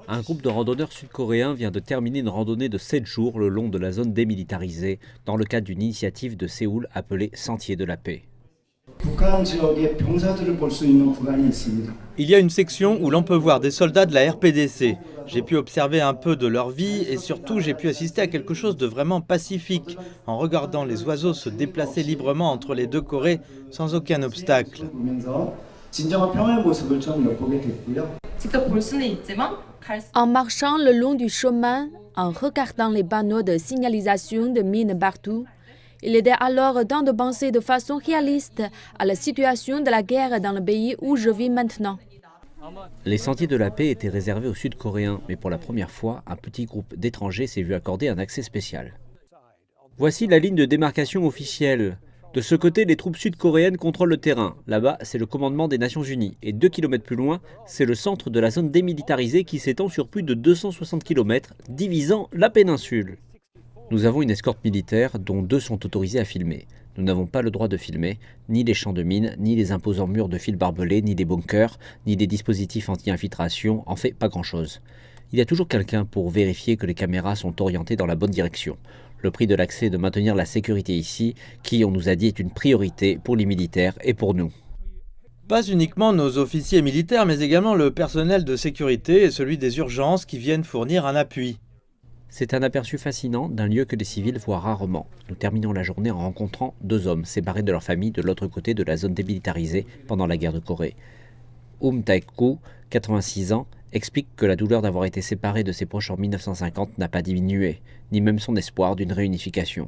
Un groupe de randonneurs sud-coréens vient de terminer une randonnée de 7 jours le long de la zone démilitarisée dans le cadre d'une initiative de Séoul appelée Sentier de la Paix. Il y a une section où l'on peut voir des soldats de la RPDC. J'ai pu observer un peu de leur vie et surtout j'ai pu assister à quelque chose de vraiment pacifique en regardant les oiseaux se déplacer librement entre les deux Corées sans aucun obstacle. En marchant le long du chemin, en regardant les panneaux de signalisation de mines partout, il était alors temps de penser de façon réaliste à la situation de la guerre dans le pays où je vis maintenant. Les Sentiers de la Paix étaient réservés aux Sud-Coréens, mais pour la première fois, un petit groupe d'étrangers s'est vu accorder un accès spécial. Voici la ligne de démarcation officielle. De ce côté, les troupes sud-coréennes contrôlent le terrain. Là-bas, c'est le commandement des Nations Unies. Et 2 km plus loin, c'est le centre de la zone démilitarisée qui s'étend sur plus de 260 km, divisant la péninsule. Nous avons une escorte militaire dont 2 sont autorisés à filmer. Nous n'avons pas le droit de filmer ni les champs de mines, ni les imposants murs de fils barbelés, ni les bunkers, ni des dispositifs anti-infiltration, en fait pas grand-chose. Il y a toujours quelqu'un pour vérifier que les caméras sont orientées dans la bonne direction. Le prix de l'accès est de maintenir la sécurité ici, qui, on nous a dit, est une priorité pour les militaires et pour nous. Pas uniquement nos officiers militaires, mais également le personnel de sécurité et celui des urgences qui viennent fournir un appui. C'est un aperçu fascinant d'un lieu que les civils voient rarement. Nous terminons la journée en rencontrant 2 hommes séparés de leur famille de l'autre côté de la zone démilitarisée pendant la guerre de Corée. Taek-koo, 86 ans, explique que la douleur d'avoir été séparé de ses proches en 1950 n'a pas diminué, ni même son espoir d'une réunification.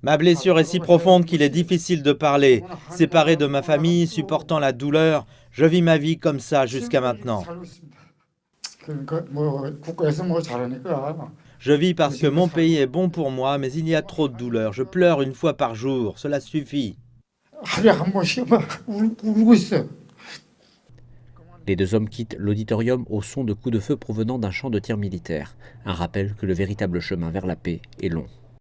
Ma blessure est si profonde qu'il est difficile de parler. Séparé de ma famille, supportant la douleur, je vis ma vie comme ça jusqu'à maintenant. Je vis parce que mon pays est bon pour moi, mais il y a trop de douleur. Je pleure 1 fois par jour, cela suffit. Les 2 hommes quittent l'auditorium au son de coups de feu provenant d'un champ de tir militaire. Un rappel que le véritable chemin vers la paix est long.